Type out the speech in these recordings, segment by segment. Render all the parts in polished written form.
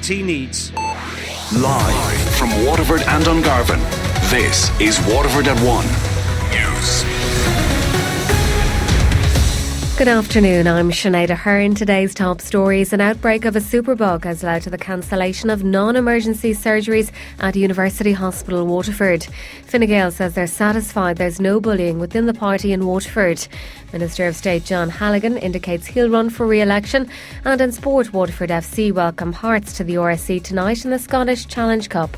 CBT needs. Live from Waterford and Dungarvan, this is Waterford at 1 News. Good afternoon, I'm Sinead. Aherne. Today's top stories. An outbreak of a superbug has led to the cancellation of non-emergency surgeries at University Hospital Waterford. Fine Gael says they're satisfied there's no bullying within the party in Waterford. Minister of State John Halligan indicates he'll run for re-election. And in sport, Waterford FC welcome Hearts to the RSC tonight in the Scottish Challenge Cup.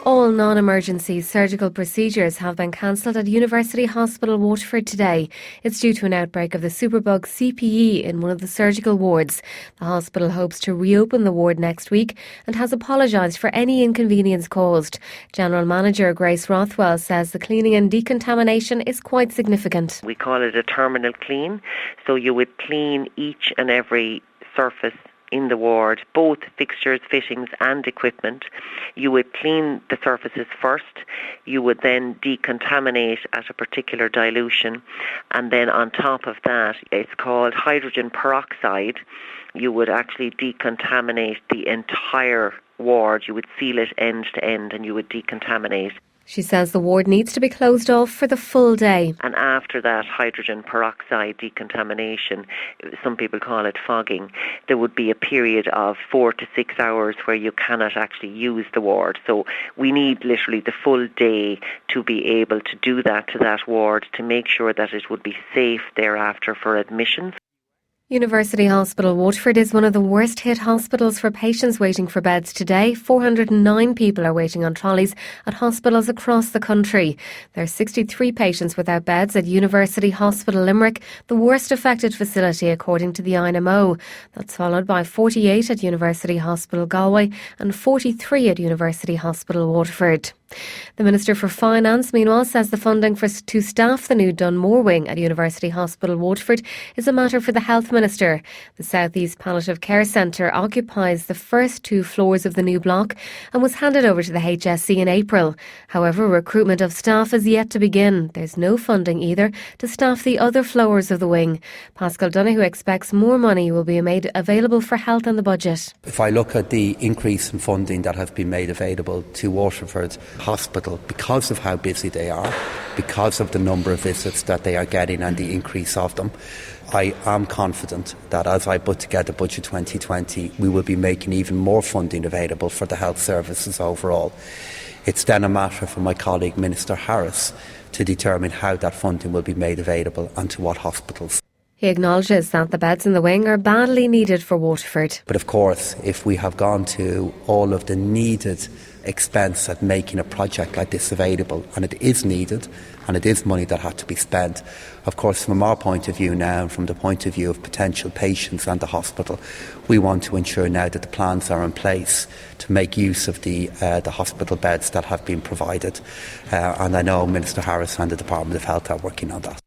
All non-emergency surgical procedures have been cancelled at University Hospital Waterford today. It's due to an outbreak of the superbug CPE in one of the surgical wards. The hospital hopes to reopen the ward next week and has apologised for any inconvenience caused. General Manager Grace Rothwell says the cleaning and decontamination is quite significant. We call it a terminal clean, so you would clean each and every surface in the ward, both fixtures, fittings and equipment. You would clean the surfaces first, you would then decontaminate at a particular dilution, and then on top of that, it's called hydrogen peroxide. You would actually decontaminate the entire ward. You would seal it end to end and you would decontaminate. She says the ward needs to be closed off for the full day. And after that hydrogen peroxide decontamination, some people call it fogging, there would be a period of 4 to 6 hours where you cannot actually use the ward. So we need literally the full day to be able to do that to that ward to make sure that it would be safe thereafter for admissions. University Hospital Waterford is one of the worst hit hospitals for patients waiting for beds today. 409 people are waiting on trolleys at hospitals across the country. There are 63 patients without beds at University Hospital Limerick, the worst affected facility according to the INMO. That's followed by 48 at University Hospital Galway and 43 at University Hospital Waterford. The Minister for Finance, meanwhile, says the funding to staff the new Dunmore wing at University Hospital Waterford is a matter for the Health Minister. The South East Palliative Care Centre occupies the first 2 floors of the new block and was handed over to the HSC in April. However, recruitment of staff is yet to begin. There's no funding either to staff the other floors of the wing. Pascal Donoghue expects more money will be made available for health in the budget. If I look at the increase in funding that has been made available to Waterford Hospital, because of how busy they are, because of the number of visits that they are getting and the increase of them, I am confident that as I put together Budget 2020, we will be making even more funding available for the health services overall. It's then a matter for my colleague Minister Harris to determine how that funding will be made available and to what hospitals. He acknowledges that the beds in the wing are badly needed for Waterford. But of course, if we have gone to all of the needed expense at making a project like this available, and it is needed, and it is money that had to be spent, of course, from our point of view now, and from the point of view of potential patients and the hospital, we want to ensure now that the plans are in place to make use of the hospital beds that have been provided. And I know Minister Harris and the Department of Health are working on that.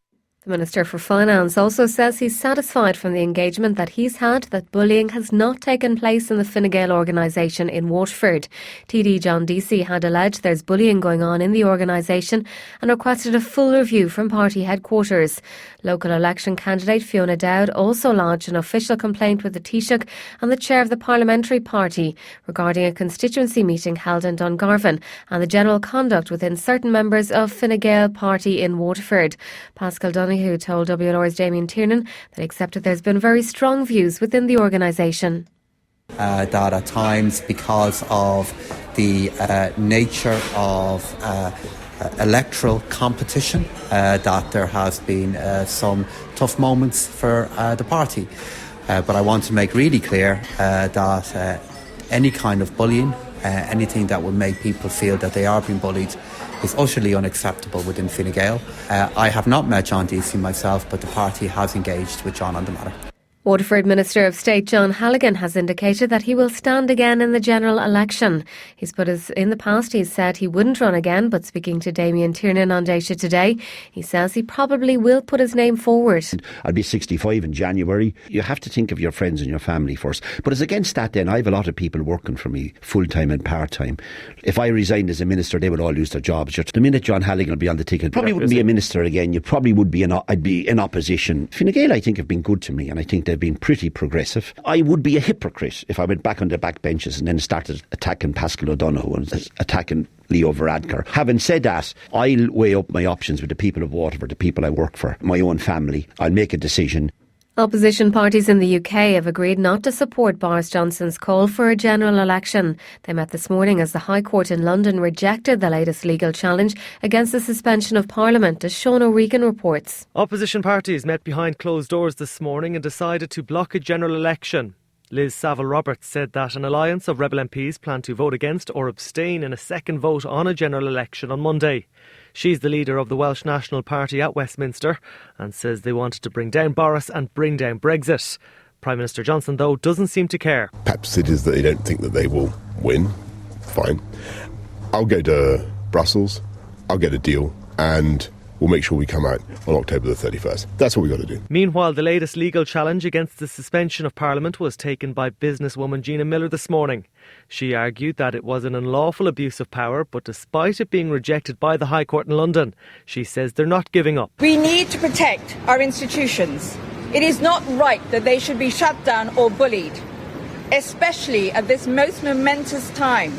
The Minister for Finance also says he's satisfied from the engagement that he's had that bullying has not taken place in the Fine Gael organisation in Waterford. TD John Deasy had alleged there's bullying going on in the organisation and requested a full review from party headquarters. Local election candidate Fiona Dowd also lodged an official complaint with the Taoiseach and the chair of the parliamentary party regarding a constituency meeting held in Dungarvan and the general conduct within certain members of Fine Gael party in Waterford. Pascal Donoghue told WLR's Damien Tiernan that he accepted there's been very strong views within the organisation. That at times, because of the nature of electoral competition, that there has been some tough moments for the party. But I want to make really clear that any kind of bullying, anything that would make people feel that they are being bullied, is utterly unacceptable within Fine Gael. I have not met John Deasy myself, but the party has engaged with John on the matter. Waterford Minister of State John Halligan has indicated that he will stand again in the general election. In the past he's said he wouldn't run again, but speaking to Damien Tiernan on Daisha today, he says he probably will put his name forward. I'll be 65 in January. You have to think of your friends and your family first. But as against that then, I have a lot of people working for me, full-time and part-time. If I resigned as a minister, they would all lose their jobs. Just the minute John Halligan will be on the ticket, probably wouldn't be a minister again. You probably would be I'd be in opposition. Fine Gael, I think, have been good to me, and I think they've they've been pretty progressive. I would be a hypocrite if I went back on the back benches and then started attacking Pascal O'Donoghue and attacking Leo Varadkar. Having said that, I'll weigh up my options with the people of Waterford, the people I work for, my own family. I'll make a decision. Opposition parties in the UK have agreed not to support Boris Johnson's call for a general election. They met this morning as the High Court in London rejected the latest legal challenge against the suspension of Parliament, as Sean O'Regan reports. Opposition parties met behind closed doors this morning and decided to block a general election. Liz Saville-Roberts said that an alliance of Rebel MPs plan to vote against or abstain in a second vote on a general election on Monday. She's the leader of the Welsh National Party at Westminster and says they wanted to bring down Boris and bring down Brexit. Prime Minister Johnson, though, doesn't seem to care. Perhaps it is that they don't think that they will win. Fine. I'll go to Brussels, I'll get a deal, and we'll make sure we come out on October the 31st. That's what we've got to do. Meanwhile, the latest legal challenge against the suspension of Parliament was taken by businesswoman Gina Miller this morning. She argued that it was an unlawful abuse of power, but despite it being rejected by the High Court in London, she says they're not giving up. We need to protect our institutions. It is not right that they should be shut down or bullied, especially at this most momentous time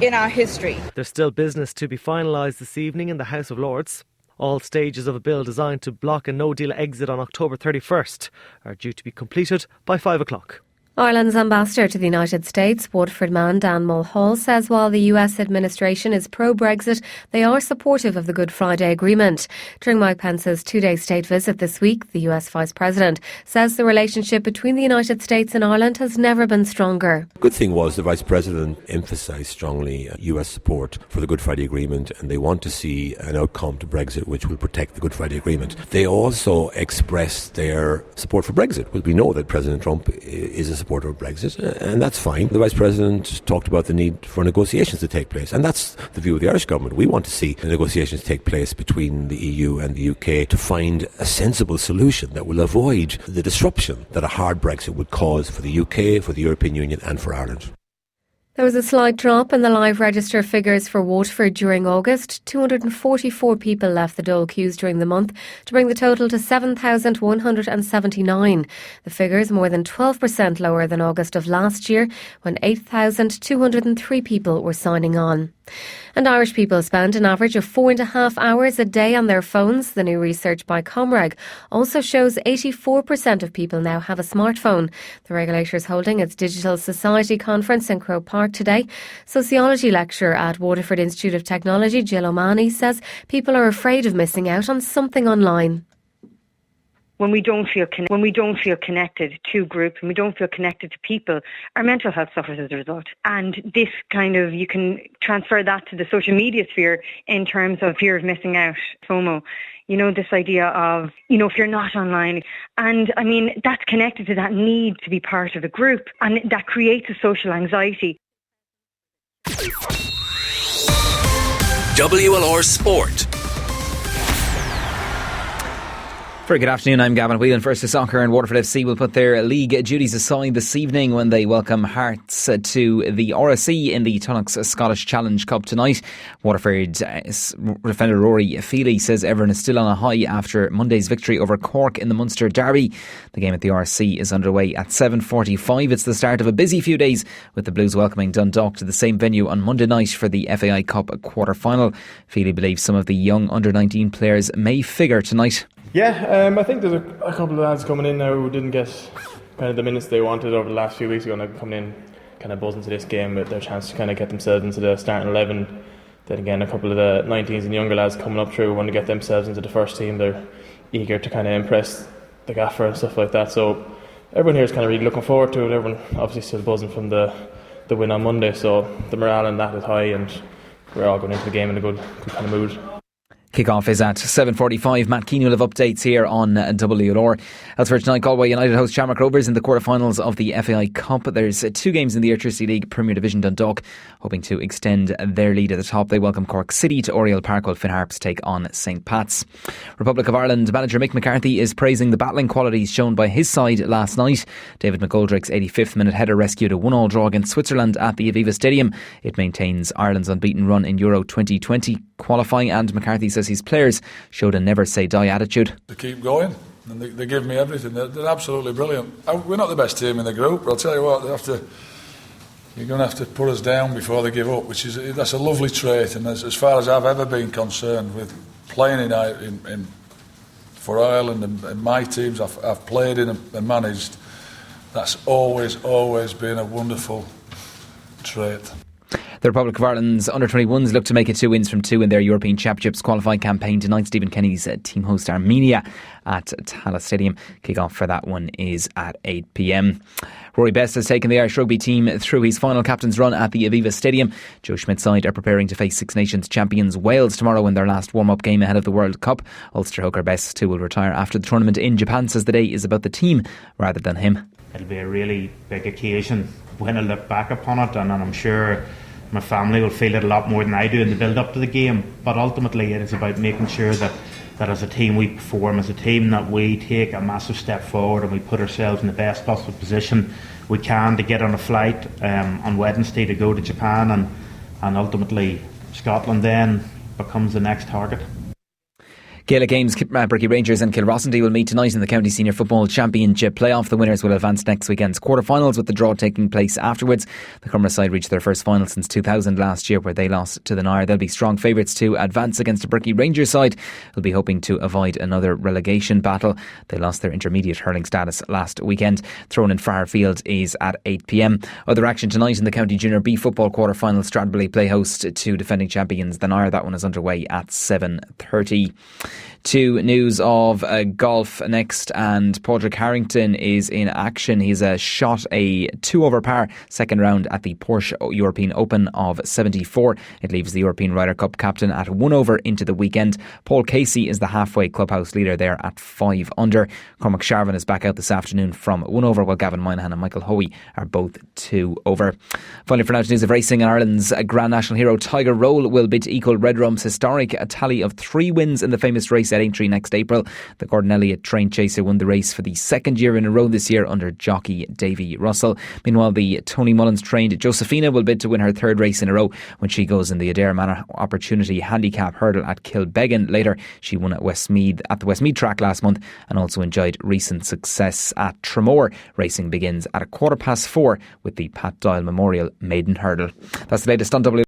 in our history. There's still business to be finalised this evening in the House of Lords. All stages of a bill designed to block a no-deal exit on October 31st are due to be completed by 5 o'clock. Ireland's ambassador to the United States, Waterford man Dan Mulhall, says while the US administration is pro-Brexit, they are supportive of the Good Friday Agreement. During Mike Pence's two-day state visit this week, the US Vice President says the relationship between the United States and Ireland has never been stronger. The good thing was the Vice President emphasised strongly US support for the Good Friday Agreement, and they want to see an outcome to Brexit which will protect the Good Friday Agreement. They also expressed their support for Brexit. Well, we know that President Trump is a supporter of Brexit, and that's fine. The Vice President talked about the need for negotiations to take place, and that's the view of the Irish government. We want to see the negotiations take place between the EU and the UK to find a sensible solution that will avoid the disruption that a hard Brexit would cause for the UK, for the European Union and for Ireland. There was a slight drop in the live register figures for Waterford during August. 244 people left the dole queues during the month to bring the total to 7,179. The figure is more than 12% lower than August of last year, when 8,203 people were signing on. And Irish people spend an average of 4.5 hours a day on their phones. The new research by Comreg also shows 84% of people now have a smartphone. The regulator is holding its Digital Society conference in Croke Park today. Sociology lecturer at Waterford Institute of Technology, Jill O'Mahony, says people are afraid of missing out on something online. When we don't feel connected to groups, when we don't feel connected to people, our mental health suffers as a result. And this you can transfer that to the social media sphere in terms of fear of missing out, FOMO. This idea of, if you're not online. And I mean, that's connected to that need to be part of a group, and that creates a social anxiety. WLR Sport. Very good afternoon, I'm Gavin. Whelan. First to soccer, and Waterford FC will put their league duties aside this evening when they welcome Hearts to the RSC in the Tunnocks Scottish Challenge Cup tonight. Waterford defender Rory Feely says everyone is still on a high after Monday's victory over Cork in the Munster Derby. The game at the RSC is underway at 7:45. It's the start of a busy few days, with the Blues welcoming Dundalk to the same venue on Monday night for the FAI Cup quarter-final. Feely believes some of the young under-19 players may figure tonight. Yeah, I think there's a couple of lads coming in now who didn't get kind of the minutes they wanted over the last few weeks ago, and they're coming in kind of buzzing to this game with their chance to kind of get themselves into the starting 11. Then again, a couple of the 19s and younger lads coming up through want to get themselves into the first team. They're eager to kind of impress the gaffer and stuff like that. So everyone here is kind of really looking forward to it. Everyone obviously still buzzing from the win on Monday, so the morale in that is high, and we're all going into the game in a good kind of mood. Kick-off is at 7:45. Matt Keane will have updates here on WLR. Elsewhere tonight, Galway United host Shamrock Rovers in the quarter-finals of the FAI Cup. There's two games in the Airtricity League Premier Division. Dundalk hoping to extend their lead at the top. They welcome Cork City to Oriel Park, while Finn Harps take on St Pat's. Republic of Ireland manager Mick McCarthy is praising the battling qualities shown by his side last night. David McGoldrick's 85th minute header rescued a 1-1 draw against Switzerland at the Aviva Stadium. It maintains Ireland's unbeaten run in Euro 2020 qualifying, and McCarthy says his players showed a never say die attitude. To keep going, and they give me everything. They're absolutely brilliant. We're not the best team in the group, but I'll tell you what, you're going to have to put us down before they give up, that's a lovely trait. And as far as I've ever been concerned with playing for Ireland and my teams I've played in and managed, that's always been a wonderful trait. The Republic of Ireland's under-21s look to make it 2 wins from 2 in their European Championships qualifying campaign tonight. Stephen Kenny's team host Armenia at Tallaght Stadium. Kick-off for that one is at 8 p.m. Rory Best has taken the Irish rugby team through his final captain's run at the Aviva Stadium. Joe Schmidt's side are preparing to face Six Nations champions Wales tomorrow in their last warm-up game ahead of the World Cup. Ulster hooker Best, too, will retire after the tournament in Japan, says the day is about the team rather than him. It'll be a really big occasion when I look back upon it, and I'm sure my family will feel it a lot more than I do in the build-up to the game. But ultimately it is about making sure that as a team we perform, as a team that we take a massive step forward and we put ourselves in the best possible position we can to get on a flight on Wednesday to go to Japan, and ultimately Scotland then becomes the next target. Gaelic Games, Breckie Rangers and Kilrossenty will meet tonight in the County Senior Football Championship playoff. The winners will advance next weekend's quarter-finals, with the draw taking place afterwards. The Cumra side reached their first final since 2000 last year, where they lost to the Nair. They'll be strong favourites to advance against a Breckie Rangers side who'll be hoping to avoid another relegation battle. They lost their intermediate hurling status last weekend. Thrown in Fairfield is at 8 p.m. Other action tonight in the County Junior B football quarter-final. Stradbally play host to defending champions the Nair. That one is underway at 7:30. To news of golf next, and Padraig Harrington is in action. He's shot a 2-over par second round at the Porsche European Open of 74. It leaves the European Ryder Cup captain at 1 over into the weekend. Paul Casey is the halfway clubhouse leader there at 5 under. Cormac Sharvin is back out this afternoon from 1 over, while Gavin Moynihan and Michael Hoey are both 2 over. Finally, for now, to news of racing, Ireland's Grand National hero Tiger Roll will bid to equal Red Rum's historic tally of 3 wins in the famous race at Aintree next April. The Gordon Elliott trained chaser won the race for the second year in a row this year under jockey Davy Russell. Meanwhile, the Tony Mullins trained Josephina will bid to win her 3rd race in a row when she goes in the Adair Manor Opportunity Handicap Hurdle at Kilbeggan. Later, she won at the Westmeath track last month and also enjoyed recent success at Tramore. Racing begins at 4:15 with the Pat Doyle Memorial Maiden Hurdle. That's the latest on W.